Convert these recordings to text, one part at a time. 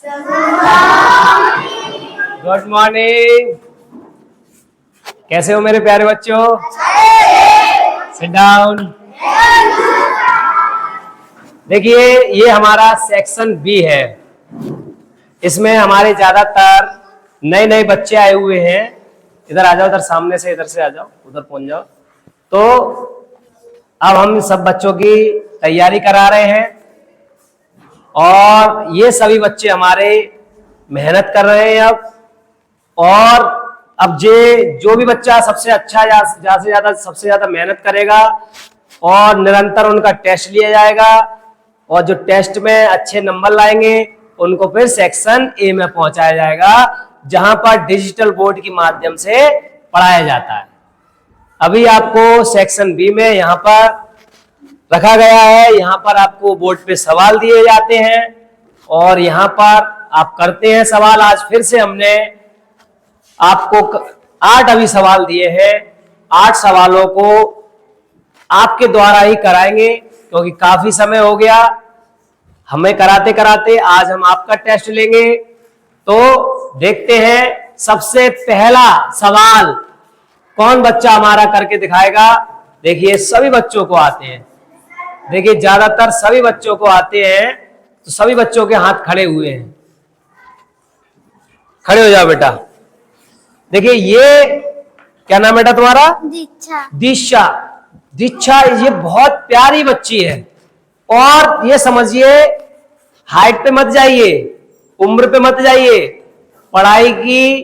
Good morning. कैसे हो मेरे प्यारे बच्चों? Sit down. देखिए, ये हमारा सेक्शन बी है। इसमें हमारे ज्यादातर नए नए बच्चे आए हुए हैं। इधर आ जाओ, इधर सामने से, इधर से आ जाओ, उधर पहुंच जाओ। तो अब हम सब बच्चों की तैयारी करा रहे हैं और ये सभी बच्चे हमारे मेहनत कर रहे हैं अब। और अब जो भी बच्चा सबसे अच्छा ज्यादा से ज्यादा सबसे ज्यादा मेहनत करेगा और निरंतर उनका टेस्ट लिया जाएगा और जो टेस्ट में अच्छे नंबर लाएंगे उनको फिर सेक्शन ए में पहुंचाया जाएगा, जहां पर डिजिटल बोर्ड के माध्यम से पढ़ाया जाता है। अभी आपको सेक्शन बी में यहां पर रखा गया है। यहां पर आपको बोर्ड पे सवाल दिए जाते हैं और यहां पर आप करते हैं सवाल। आज फिर से हमने आपको 8 अभी सवाल दिए हैं। 8 सवालों को आपके द्वारा ही कराएंगे क्योंकि काफी समय हो गया हमें कराते कराते। आज हम आपका टेस्ट लेंगे। तो देखते हैं सबसे पहला सवाल कौन बच्चा हमारा करके दिखाएगा। देखिए, सभी बच्चों को आते हैं। देखिए, ज्यादातर सभी बच्चों को आते हैं। तो सभी बच्चों के हाथ खड़े हुए हैं। खड़े हो जाओ बेटा। देखिए, ये क्या नाम बेटा तुम्हारा? दीक्षा। दीक्षा। दीक्षा ये बहुत प्यारी बच्ची है। और ये समझिए, हाइट पे मत जाइए, उम्र पे मत जाइए। पढ़ाई की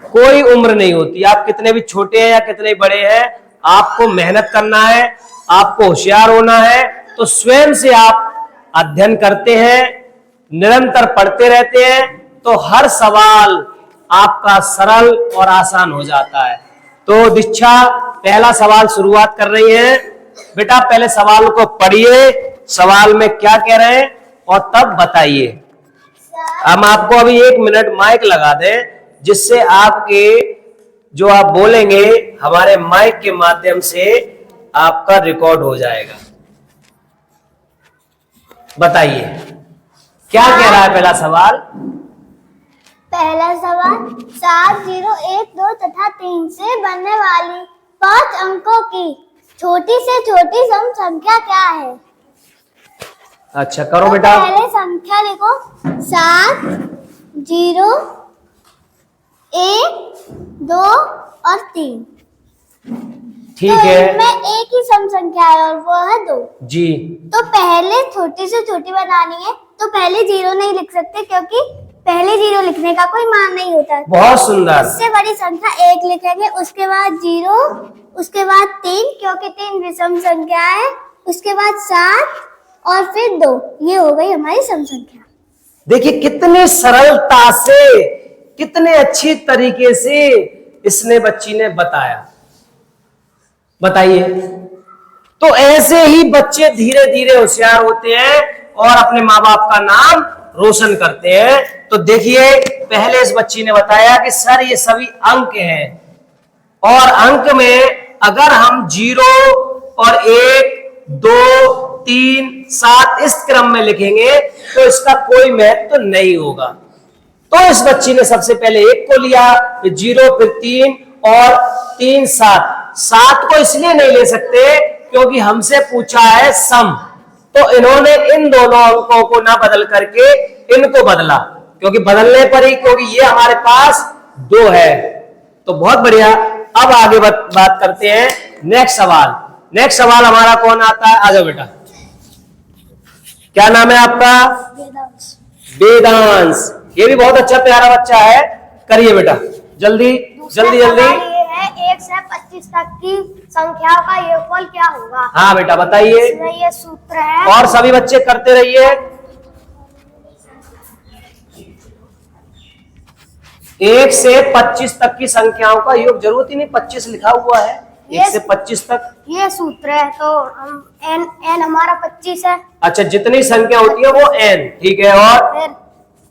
कोई उम्र नहीं होती। आप कितने भी छोटे हैं या कितने बड़े हैं, आपको मेहनत करना है, आपको होशियार होना है। तो स्वयं से आप अध्ययन करते हैं, निरंतर पढ़ते रहते हैं, तो हर सवाल आपका सरल और आसान हो जाता है। तो दीक्षा पहला सवाल शुरुआत कर रही है। बेटा, पहले सवाल को पढ़िए, सवाल में क्या कह रहे हैं और तब बताइए। हम आपको अभी 1 मिनट माइक लगा दें, जिससे आपके जो आप बोलेंगे हमारे माइक के माध्यम से आपका रिकॉर्ड हो जाएगा। बताइए क्या कह रहा है पहला सवाल? पहला सवाल 7, 0, 1, 2 तथा 3 से बनने वाली 5 अंकों की छोटी से छोटी सम संख्या क्या है? अच्छा, करो तो बेटा। पहले संख्या लिखो 7, 0, 1, 2 और 3। ठीक तो है। इनमें एक ही सम संख्या है और वो है 2 जी। तो पहले छोटी से छोटी बनानी है। तो पहले 0 नहीं लिख सकते क्योंकि पहले 0 लिखने का कोई मान नहीं होता। बहुत सुंदर। उससे बड़ी संख्या 1 लिखेंगे, उसके बाद 0, उसके बाद 3 क्योंकि 3 विषम संख्या है, उसके बाद 7 और फिर 2। ये हो गई हमारी सम संख्या। देखिए, कितनी सरलता से, कितने अच्छी तरीके से इसने बच्ची ने बताया। बताइए। तो ऐसे ही बच्चे धीरे धीरे होशियार होते हैं और अपने माँ बाप का नाम रोशन करते हैं। तो देखिए, पहले इस बच्ची ने बताया कि सर ये सभी अंक हैं और अंक में अगर हम 0 और 1, 2, 3, 7 इस क्रम में लिखेंगे तो इसका कोई महत्व तो नहीं होगा। तो इस बच्ची ने सबसे पहले 1 को लिया, फिर 0, फिर 3 और 3, 7। 7 को इसलिए नहीं ले सकते क्योंकि हमसे पूछा है सम। तो इन्होंने इन दोनों अंकों को ना बदल करके इनको बदला, क्योंकि बदलने पर ही, क्योंकि ये हमारे पास 2 है। तो बहुत बढ़िया। अब आगे बात करते हैं नेक्स्ट सवाल। नेक्स्ट सवाल हमारा कौन आता है? आ जाओ बेटा। क्या नाम है आपका? वेदांश। ये भी बहुत अच्छा प्यारा बच्चा है। करिए बेटा, जल्दी जल्दी जल्दी। है 1 से 25 तक की संख्याओं का योगफल क्या होगा? हाँ बेटा, बताइए। ये सूत्र है। और सभी बच्चे करते रहिए। 1 से 25 तक की संख्याओं का योग, जरूरत ही नहीं 25 लिखा हुआ है, 1 से 25 तक। ये सूत्र है। तो हम n हमारा 25 है। अच्छा, जितनी संख्या होती है वो n। ठीक है। और फिर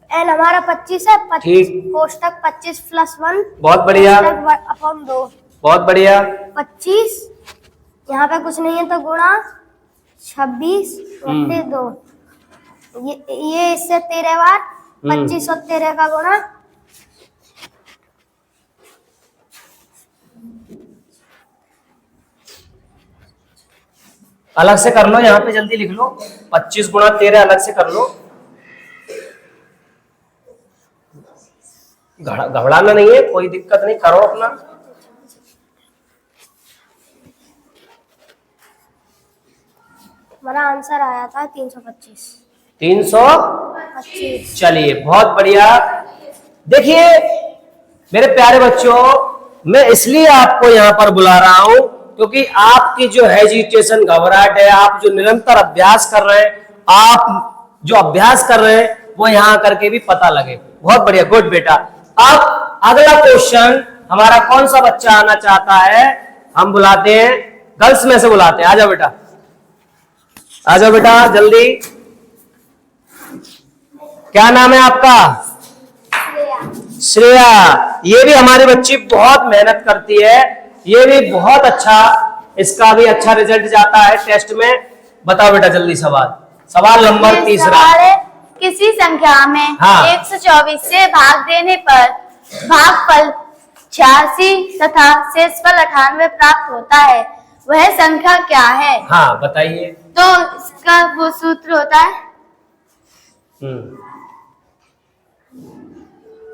n हमारा 25 है। 25 कोष्टक 25 + 1। बहुत बढ़िया। अपॉन 2। बहुत बढ़िया। 25 यहाँ पे कुछ नहीं है तो गुणा 26 + 2। ये इससे 13 बार 25 और 13 का गुणा। अलग से कर लो, यहाँ पे जल्दी लिख लो। 25 गुणा 13 अलग से कर लो, घबराना नहीं है, कोई दिक्कत नहीं, करो अपना। हमारा आंसर आया था 325। 325। चलिए बहुत बढ़िया। देखिए मेरे प्यारे बच्चों, मैं इसलिए आपको यहाँ पर बुला रहा हूं क्योंकि आपकी जो हेजिटेशन, घबराहट है, आप जो निरंतर अभ्यास कर रहे हैं, आप जो अभ्यास कर रहे हैं वो यहाँ करके भी पता लगे। बहुत बढ़िया, गुड बेटा। अब अगला क्वेश्चन हमारा कौन सा बच्चा आना चाहता है, हम बुलाते हैं, गर्ल्स में से बुलाते हैं। आ जाओ बेटा, आ जाओ बेटा जल्दी। क्या नाम है आपका? श्रेया। ये भी हमारी बच्ची बहुत मेहनत करती है, ये भी बहुत अच्छा, इसका भी अच्छा रिजल्ट जाता है टेस्ट में। बताओ बेटा जल्दी सवाल। सवाल नंबर 3 किसी संख्या में हाँ। 124 से भाग देने पर भागफल 86 तथा शेषफल 98 प्राप्त होता है, वह संख्या क्या है? हाँ बताइए। तो इसका वो सूत्र होता है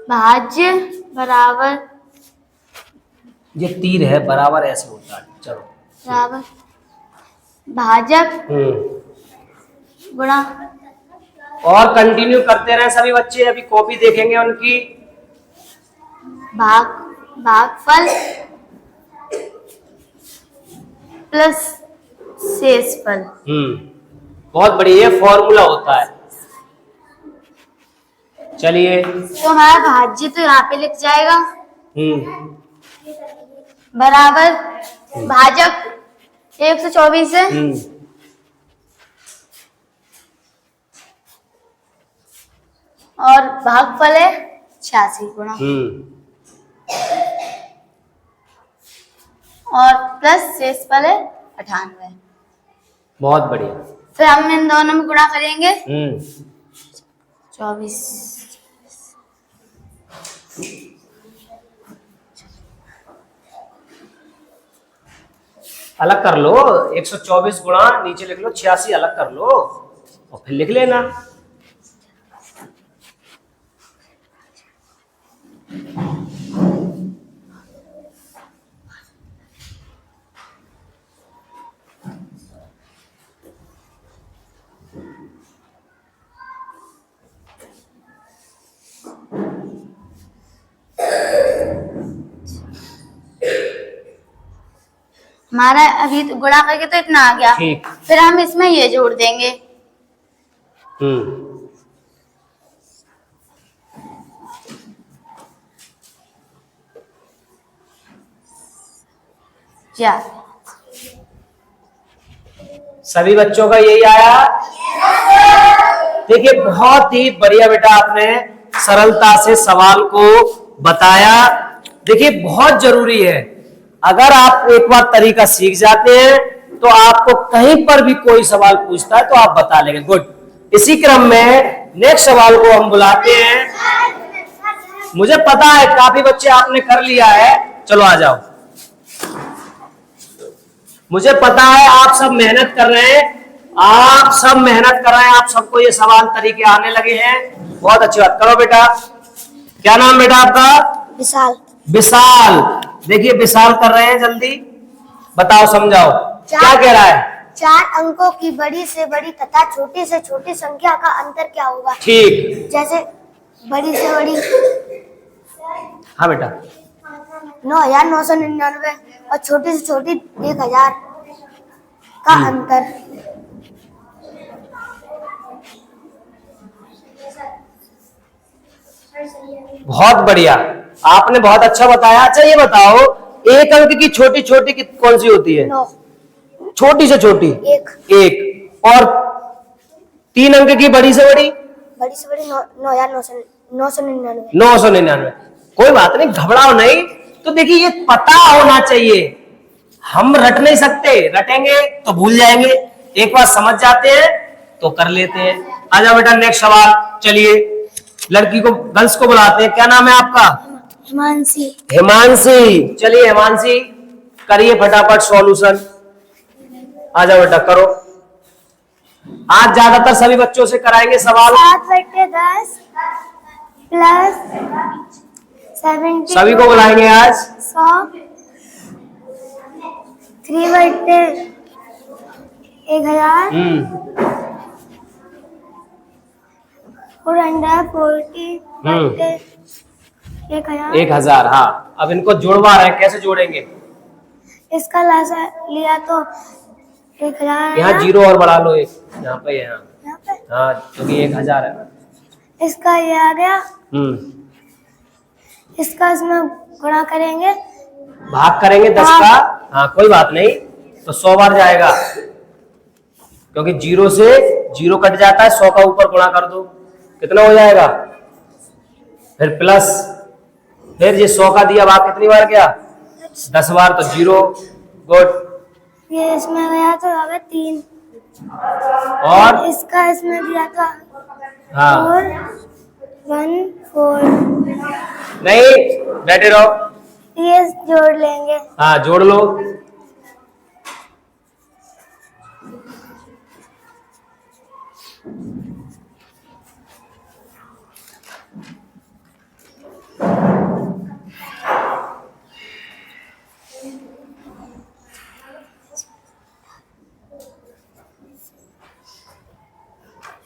भाज्य बराबर, ये तीर है, बराबर ऐसे होता है। चलो बराबर भाजक गुणा। और कंटिन्यू करते रहे सभी बच्चे, अभी कॉपी देखेंगे उनकी। भागफल प्लस शेषफल। बहुत बढ़िया, ये फॉर्मूला होता है। चलिए तो हमारा भाज्य तो यहाँ पे लिख जाएगा, बराबर भाजक 124 है और भागफल है 86 गुणा और प्लस शेषफल है 98। बहुत बढ़िया। फिर हम इन दोनों में गुणा करेंगे 24। अलग कर लो, 124 गुणा नीचे लिख लो 86 अलग कर लो और फिर लिख लेना। हमारा अभी तो गुणा करके तो इतना आ गया, ठीक। फिर हम इसमें ये जोड़ देंगे। क्या सभी बच्चों का यही आया? देखिए बहुत ही बढ़िया बेटा, आपने सरलता से सवाल को बताया। देखिए बहुत जरूरी है, अगर आप एक बार तरीका सीख जाते हैं तो आपको कहीं पर भी कोई सवाल पूछता है तो आप बता लेंगे। गुड। इसी क्रम में नेक्स्ट सवाल को हम बुलाते हैं। मुझे पता है काफी बच्चे आपने कर लिया है, चलो आ जाओ। मुझे पता है आप सब मेहनत कर रहे हैं, आप सब मेहनत कर रहे हैं, आप सबको ये सवाल तरीके आने लगे हैं। बहुत अच्छी बात। करो बेटा, क्या नाम बेटा आपका? विशाल। विशाल। देखिए विशाल कर रहे हैं, जल्दी बताओ, समझाओ क्या कह रहा है। 4 अंकों की बड़ी से बड़ी तथा छोटी से छोटी संख्या का अंतर क्या होगा? ठीक। जैसे बड़ी से बड़ी हाँ बेटा 9,999 और छोटी से छोटी 1,000 का अंतर। बहुत बढ़िया, आपने बहुत अच्छा बताया। अच्छा ये बताओ, एक अंक की छोटी छोटी कौन सी होती है? 9। छोटी से छोटी एक। और 3 अंक की बड़ी से बड़ी? बड़ी से बड़ी 9,999। 999। कोई बात नहीं, घबराओ नहीं। तो देखिए ये पता होना चाहिए, हम रट नहीं सकते, रटेंगे तो भूल जाएंगे, एक बार समझ जाते हैं तो कर लेते हैं। आ जाओ बेटा नेक्स्ट सवाल। चलिए लड़की को, गर्ल्स को बुलाते हैं। क्या नाम है आपका? हिमांशी। हिमांशी। चलिए हिमांशी करिए फटाफट सॉल्यूशन। आ जाओ बेटा करो। आज ज्यादातर सभी बच्चों से कराएंगे सवाल। 7/10 प्लस 70 सभी को बुलाएंगे आज। 100 3/1000 440 1000। हाँ अब इनको जुड़वा रहे हैं, कैसे जोड़ेंगे? इसका लासा लिया तो 1000 यहाँ जीरो और बढ़ा लो एक, यहाँ पे यहाँ। यहाँ पे हाँ क्योंकि 1000 है ना। इसका ये आ गया, इसका इसमें गुणा करेंगे, भाग करेंगे 10 का। हाँ कोई बात नहीं, तो 100 बार जाएगा क्योंकि जीरो से जीरो कट जाता है। 100 का ऊपर गुणा कर दो, कितना हो जाएगा? फिर प्लस, फिर ये 100 का दिया भाग कितनी बार गया? 10 बार, तो जीरो। गुड। ये इसमें गया तो आ गया 3 और इसका इसमें दिया था हाँ 4 1 4। नहीं बैठे रहो। ये जोड़ लेंगे। हाँ जोड़ लो।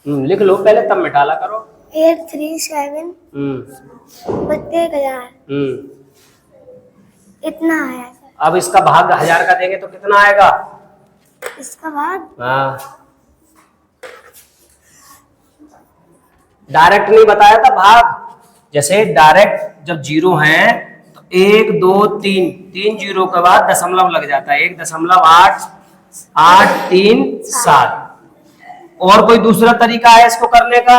लिख लो पहले तब मिटाला करो। 837 बत्ते 1000 इतना आया सर। अब इसका भाग 1000 का देंगे तो कितना आएगा? इसका भाग हाँ डायरेक्ट नहीं बताया था भाग। जैसे डायरेक्ट जब जीरो है तो 1 2 3 3 जीरो के बाद दशमलव लग जाता है। 1.883 और कोई दूसरा तरीका है इसको करने का?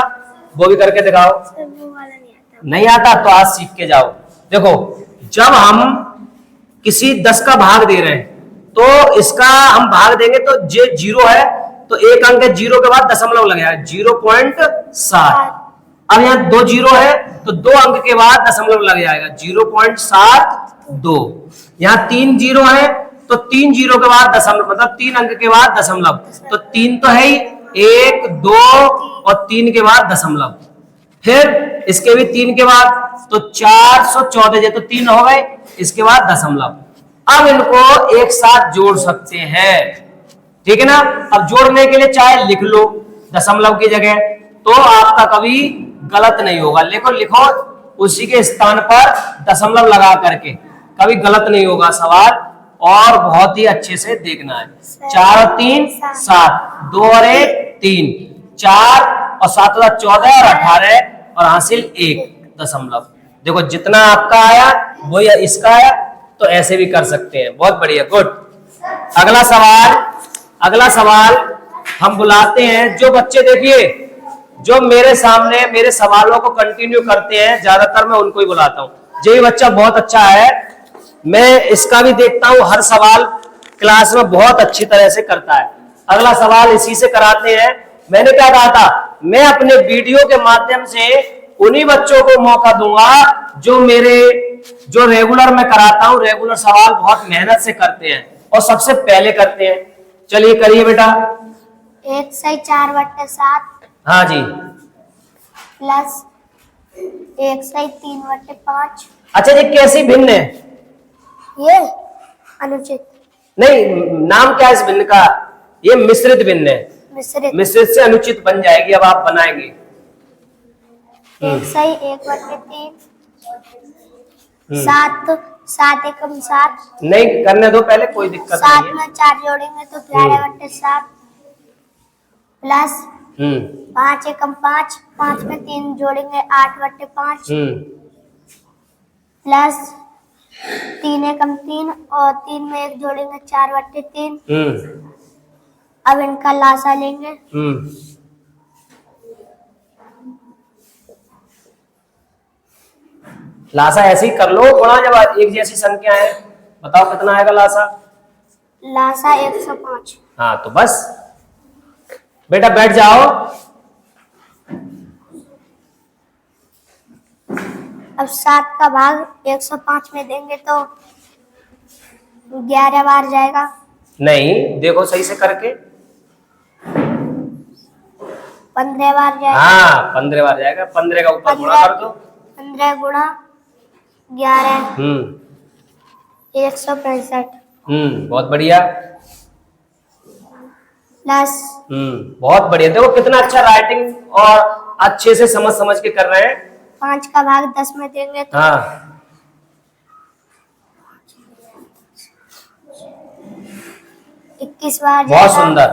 वो भी करके दिखाओ। सर वो वाला नहीं आता तो आज सीख के जाओ। देखो जब हम किसी 10 का भाग दे रहे हैं तो इसका हम भाग देंगे तो जे जीरो है तो एक अंक जीरो के बाद दशमलव लगेगा 0.7। अब यहाँ 2 जीरो है तो 2 अंक के बाद दशमलव लग जाएगा 0.72। यहाँ 3 जीरो है तो 3 जीरो के बाद दशमलव, मतलब 3 अंक के बाद दशमलव, तो 3 तो है ही, 1 2 और 3 के बाद दशमलव, फिर इसके भी 3 के बाद तो 414, तो 3 हो गए, इसके बाद दशमलव। अब इनको एक साथ जोड़ सकते हैं, ठीक है ना। अब जोड़ने के लिए चाहे लिख लो दशमलव की जगह, तो आपका कभी गलत नहीं होगा। लिखो लिखो उसी के स्थान पर दशमलव लगा करके, कभी गलत नहीं होगा सवाल। और बहुत ही अच्छे से देखना है। 4 और 3 7, 2 और 1 3, 4 और 7 14 और 18 और हासिल 1 दशमलव। देखो जितना आपका आया वही इसका आया, तो ऐसे भी कर सकते हैं। बहुत बढ़िया, गुड। अगला सवाल हम बुलाते हैं जो बच्चे देखिए जो मेरे सामने मेरे सवालों को कंटिन्यू करते हैं, ज्यादातर मैं उनको ही बुलाता हूँ। ये बच्चा बहुत अच्छा है, मैं इसका भी देखता हूँ, हर सवाल क्लास में बहुत अच्छी तरह से करता है। अगला सवाल इसी से कराते हैं। मैंने क्या कहा था, मैं अपने वीडियो के माध्यम से उन्हीं बच्चों को मौका दूंगा जो रेगुलर मैं कराता हूं। रेगुलर सवाल बहुत मेहनत से करते हैं और सबसे पहले करते हैं। चलिए करिए बेटा। 1 से 4/7 हाँ जी, प्लस 1 से 3/5। अच्छा जी कैसी भिन्न है? ये अनुचित नहीं, नाम क्या है इस भिन्न का? ये मिश्रित भिन्न है। मिश्रित से अनुचित बन जाएगी। अब आप बनाएंगे 1 से 1/3 7 एकम 7। नहीं करने दो पहले, कोई दिक्कत 7 नहीं है। में 4 जोड़ेंगे तो 11/7 प्लस 5 एकम 5, 5 में 3 जोड़ेंगे 8/5 प्लस 3 एकम 3 और 3 में 1 जोड़ेंगे 4/3। अब इनका लासा लेंगे। लासा ऐसे ही कर लो गुणा, जब एक जैसी संख्या है। बताओ कितना आएगा लासा? लासा 105। हाँ तो बस बेटा बैठ जाओ। अब 7 का भाग 105 में देंगे तो 11 बार जाएगा। नहीं, देखो सही से करके। 15 बार जाएगा। हाँ, 15 बार जाएगा। 15 का ऊपर गुणा कर दो। 15 गुणा 11 165 बहुत बढ़िया। प्लस बहुत बढ़िया। देखो कितना अच्छा राइटिंग और अच्छे से समझ समझ के कर रहे हैं। 5 का भाग 10 में देंगे तो हाँ, 21 बार बहुत जाएगा। सुंदर।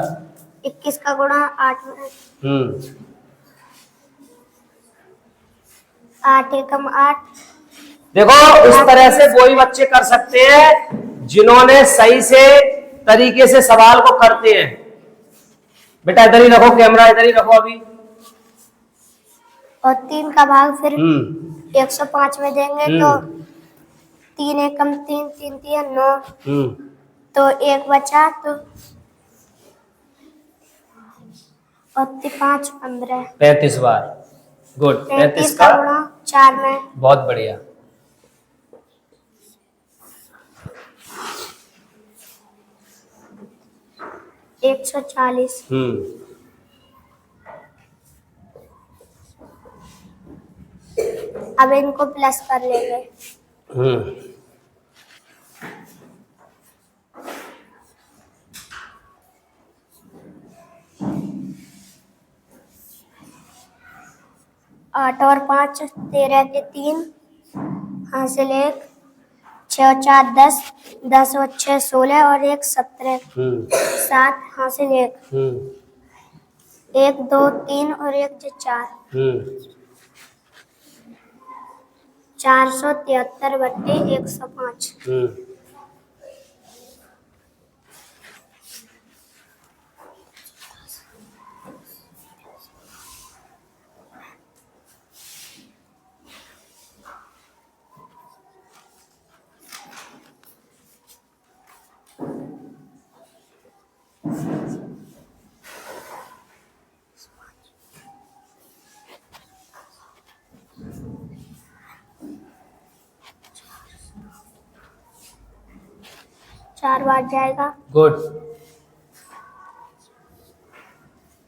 21 का गुणा 8 में 8 एकम 8। देखो इस तरह से वही बच्चे कर सकते हैं जिन्होंने सही से तरीके से सवाल को करते हैं। बेटा इधर ही रखो, कैमरा इधर ही रखो अभी। और 3 का भाग फिर 105 में देंगे तो 3 एकम 3 3 3 9 तो 1 बचा तो और 5 15 35 बार। गुड। 35 का का गुणा 4 में बहुत बढ़िया। एक 140। अब इनको प्लस कर लेंगे। आठ और 5 13 के 3 हासिल 1 6 और 4 10 10 और 6 16 और 1 17 7 हासिल 1 1 2 3 और 1 4 473 बट्टे 105। चार बार जाएगा। गुड।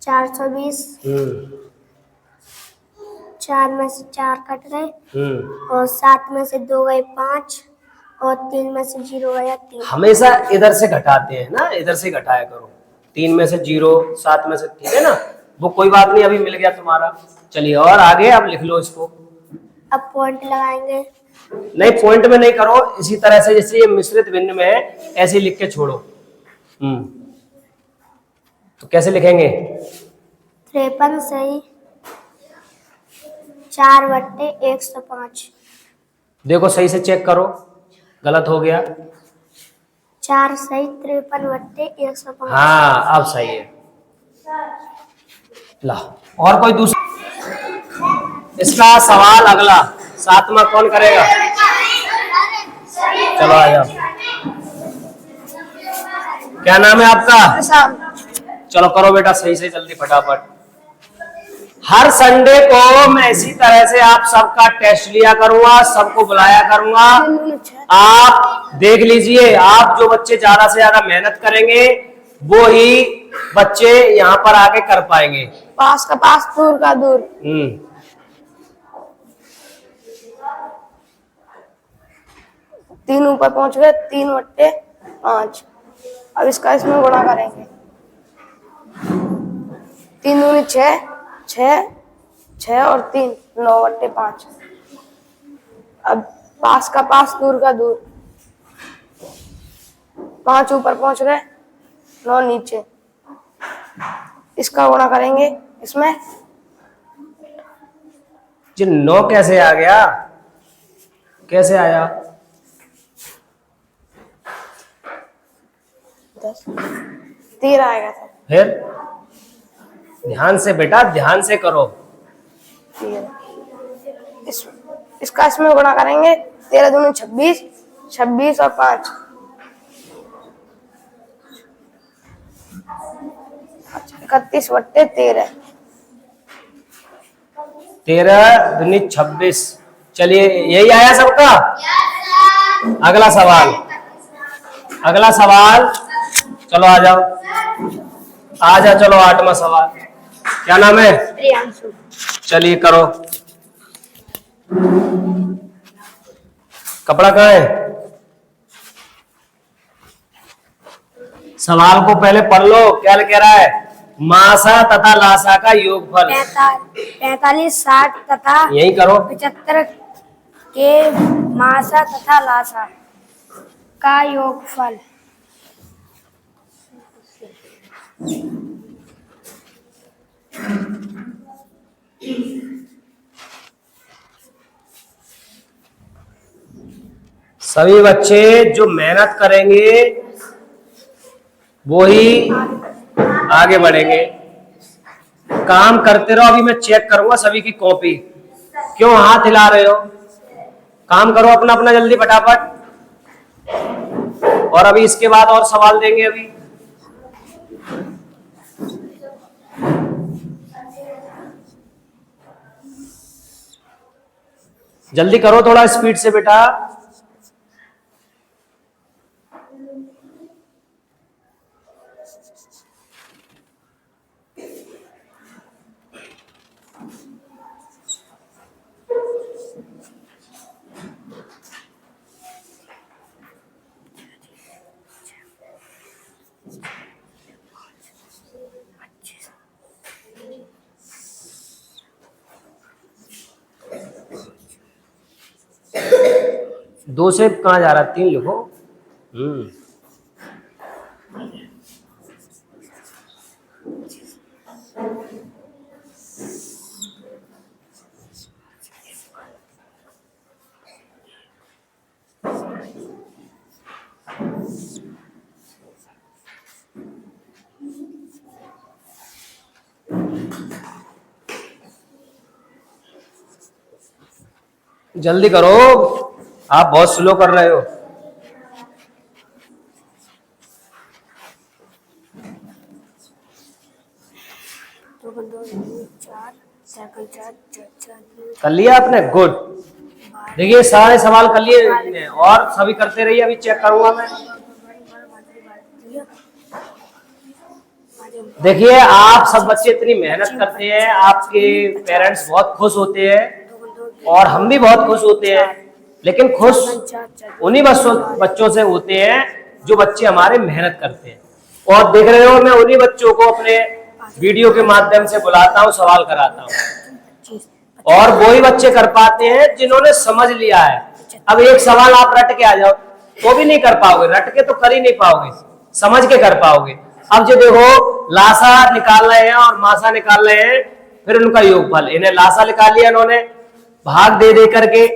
420 4 में से 4 कट गए और 7 में से 2 गए 5 और 3 में से 0 गया 3। हमेशा इधर से घटाते हैं ना, इधर से घटाया करो। 3 में से 0, 7 में से, ठीक है ना। वो कोई बात नहीं, अभी मिल गया तुम्हारा। चलिए और आगे अब लिख लो इसको। अब पॉइंट लगाएंगे। नहीं, पॉइंट में नहीं करो, इसी तरह से जैसे ये मिश्रित भिन्न में है ऐसे लिख के छोड़ो। तो कैसे लिखेंगे? 53 सही 4 बट्टे 105। देखो सही से चेक करो, गलत हो गया। 4 सही 53 बट्टे 105। हाँ अब सही है। ला और कोई दूसरा इसका सवाल अगला 7वां कौन करेगा? चलो आ जाओ। क्या नाम है आपका? चलो करो बेटा सही से जल्दी फटाफट। हर संडे को मैं इसी तरह से आप सबका टेस्ट लिया करूंगा, सबको बुलाया करूंगा। आप देख लीजिए, आप जो बच्चे ज्यादा से ज्यादा मेहनत करेंगे वो ही बच्चे यहाँ पर आके कर पाएंगे। पास का पास, दूर का दूर। 3 ऊपर पहुंच गए 3 बट्टे 5। अब इसका इसमें गुणा करेंगे। 3 दूनी 6 6 6 और 3 9 बट्टे 5। अब पास का पास, दूर का दूर। 5 ऊपर पहुंच गए 9 नीचे। इसका गुणा करेंगे इसमें। जी 9 कैसे आ गया? कैसे आया? 10 13 आएगा था। फिर ध्यान से बेटा, ध्यान से करो। 13 इसका इसमें गुणा करेंगे। 13 दूनी 26 26 और 5 31 बट्टे 13। 13 दूनी 26 चलिए यही आया सबका। अगला सवाल, अगला सवाल, चलो आ जाओ, आ जाओ, चलो 8वां सवाल। क्या नाम है? प्रियांशु। चलिए करो। कपड़ा कहाँ है? सवाल को पहले पढ़ लो, क्या कह रहा है? मासा तथा लासा का योगफल। 45, 60 तथा यही करो। 75 के मासा तथा लासा का योगफल। सभी बच्चे जो मेहनत करेंगे वो ही आगे बढ़ेंगे। काम करते रहो। अभी मैं चेक करूंगा सभी की कॉपी। क्यों हाथ हिला रहे हो? काम करो अपना अपना जल्दी फटाफट। और अभी इसके बाद और सवाल देंगे। अभी जल्दी करो, थोड़ा स्पीड से बेटा। दो से कहाँ जा रहा? 3 लिखो। जल्दी करो, आप बहुत स्लो कर रहे हो। कर लिया आपने? गुड। देखिए सारे सवाल कर लिए और सभी करते रहिए। अभी चेक करूंगा मैं। देखिए आप सब बच्चे इतनी मेहनत करते हैं, आपके पेरेंट्स बहुत खुश होते हैं और हम भी बहुत खुश होते हैं। लेकिन खुश उन्हीं बच्चों से होते हैं जो बच्चे हमारे मेहनत करते हैं। और देख रहे हो, मैं उन्हीं बच्चों को अपने वीडियो के माध्यम से बुलाता हूँ, सवाल कराता हूँ। और वही बच्चे कर पाते हैं जिन्होंने समझ लिया है। अब एक सवाल आप रट के आ जाओ तो भी नहीं कर पाओगे, रट के तो कर ही नहीं पाओगे, समझ के कर पाओगे। अब जो देखो लासा निकाल रहे हैं और मासा निकाल रहे हैं, फिर उनका योगफल। इन्हें लासा निकाल लिया इन्होंने भाग दे दे करके।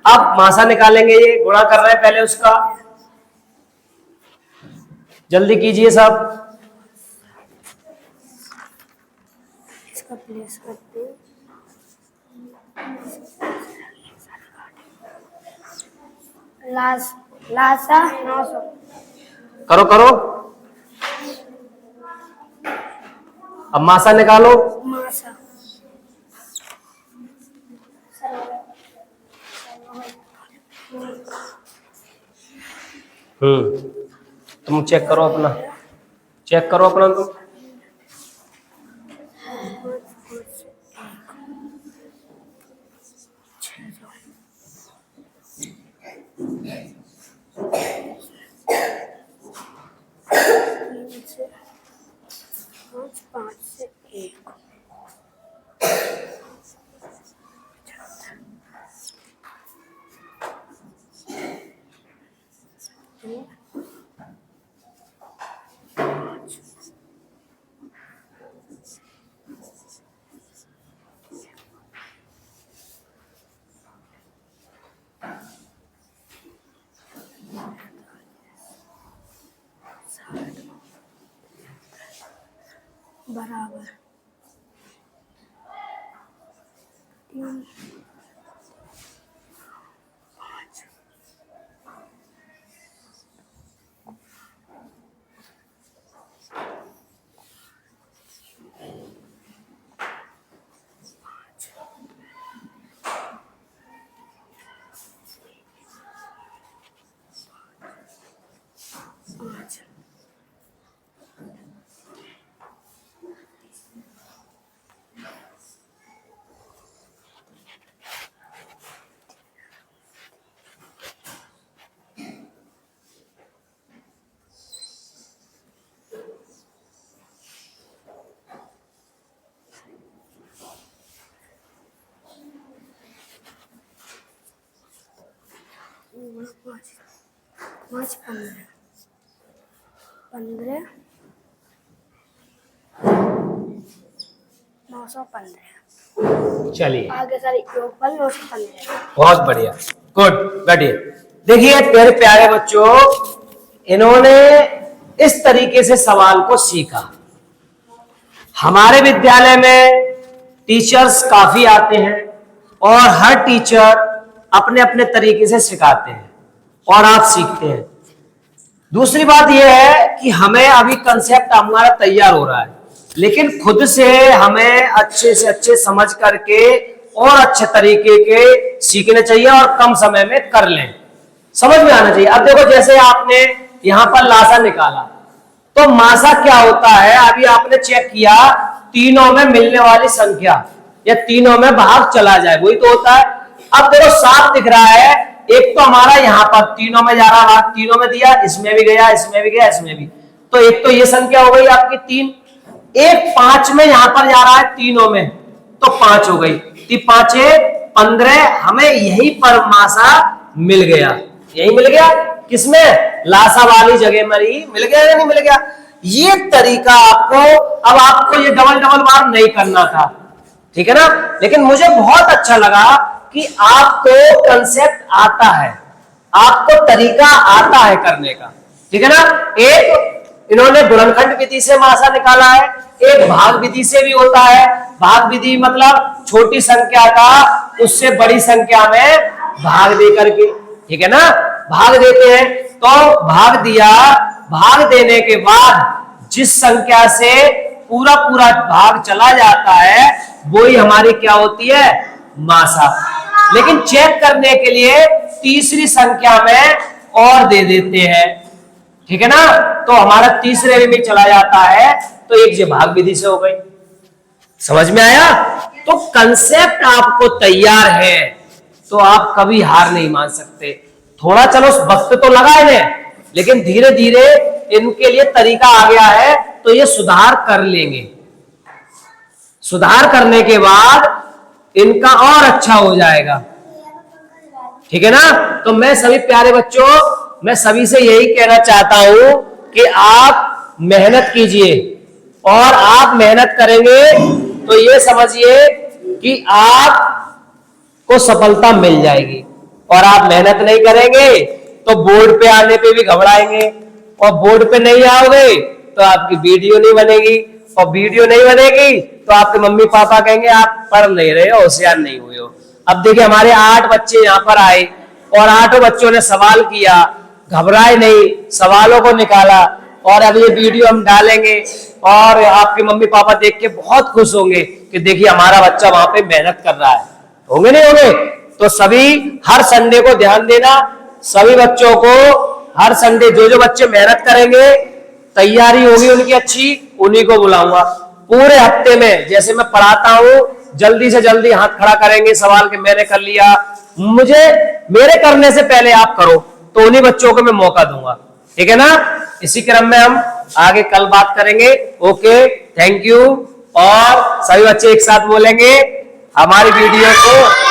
अब मासा निकालेंगे, ये गुणा कर रहे हैं पहले उसका। जल्दी कीजिए सब। इसका प्लेस करते हैं। लासा 900। करो करो। अब मासा निकालो। मासा तुम चेक करो अपना, चेक करो अपना तुम। पाँच से 1। बराबर 3, 5। पाँच 15 915। चलिए आगे सारे योगफल 915। बहुत बढ़िया, गुड, बैठिए। देखिए मेरे प्यारे बच्चों, इन्होंने इस तरीके से सवाल को सीखा। हमारे विद्यालय में टीचर्स काफी आते हैं और हर टीचर अपने अपने तरीके से सिखाते हैं और आप सीखते हैं। दूसरी बात यह है कि हमें अभी कंसेप्ट हमारा तैयार हो रहा है, लेकिन खुद से हमें अच्छे से अच्छे समझ करके और अच्छे तरीके के सीखने चाहिए और कम समय में कर लें, समझ में आना चाहिए। अब देखो, जैसे आपने यहां पर लासा निकाला, तो मासा क्या होता है, अभी आपने चेक किया, तीनों में मिलने वाली संख्या या तीनों में भाग चला जाए, वही तो होता है। अब देखो साफ दिख रहा है, एक तो हमारा यहां पर तीनों में जा रहा भाग, तीनों में दिया, इसमें भी गया, इसमें भी गया, इसमें भी, तो एक तो ये संख्या हो गई आपकी 3। एक 5 में यहां पर जा रहा है तीनों में, तो 5 हो गई, 5 15, हमें यही पर मासा मिल गया, यही मिल गया, किसमें, लासा वाली जगह में ही मिल गया या नहीं मिल गया। ये तरीका आपको, अब आपको ये डबल बार नहीं करना था, ठीक है ना, लेकिन मुझे बहुत अच्छा लगा कि आपको कंसेप्ट आता है, आपको तरीका आता है करने का, ठीक है ना। एक इन्होंने गुणनखंड विधि से मासा निकाला है, एक भाग विधि से भी होता है। भाग विधि मतलब छोटी संख्या का उससे बड़ी संख्या में भाग दे करके, ठीक है ना, भाग देते हैं। तो भाग दिया, भाग देने के बाद जिस संख्या से पूरा भाग चला जाता है वही हमारी क्या होती है, मासा। लेकिन चेक करने के लिए तीसरी संख्या में और दे देते हैं, ठीक है ना, तो हमारा तीसरे में चला जाता है, तो एक जो भाग विधि से हो गई। समझ में आया। तो कंसेप्ट आपको तैयार है तो आप कभी हार नहीं मान सकते। थोड़ा चलो वक्त तो लगा इन्हें, लेकिन धीरे धीरे इनके लिए तरीका आ गया है, तो ये सुधार कर लेंगे। सुधार करने के बाद इनका और अच्छा हो जाएगा, ठीक है ना। तो मैं सभी प्यारे बच्चों, मैं सभी से यही कहना चाहता हूं कि आप मेहनत कीजिए, और आप मेहनत करेंगे तो ये समझिए कि आपको सफलता मिल जाएगी। और आप मेहनत नहीं करेंगे तो बोर्ड पे आने पे भी घबराएंगे, और बोर्ड पे नहीं आओगे तो आपकी वीडियो नहीं बनेगी, और वीडियो नहीं बनेगी तो आपके मम्मी पापा कहेंगे आप पढ़ नहीं रहे हो, होशियार नहीं हुए हो। अब देखिए हमारे 8 बच्चे यहाँ पर आए और 8 बच्चों ने सवाल किया, घबराए नहीं, सवालों को निकाला, और अब ये वीडियो हम डालेंगे और आपके मम्मी पापा देख के बहुत खुश होंगे कि देखिए हमारा बच्चा वहां पे मेहनत कर रहा है। होंगे नहीं होंगे। तो सभी हर संडे को ध्यान देना, सभी बच्चों को हर संडे जो बच्चे मेहनत करेंगे, तैयारी होगी उनकी अच्छी, उन्हीं को बुलाऊंगा। पूरे हफ्ते में जैसे मैं पढ़ाता हूं, जल्दी से जल्दी हाथ खड़ा करेंगे सवाल के मैंने कर लिया, मेरे करने से पहले आप करो, तो उन्हीं बच्चों को मैं मौका दूंगा, ठीक है ना। इसी क्रम में हम आगे कल बात करेंगे। Okay, thank you. और सभी बच्चे एक साथ बोलेंगे हमारी वीडियो को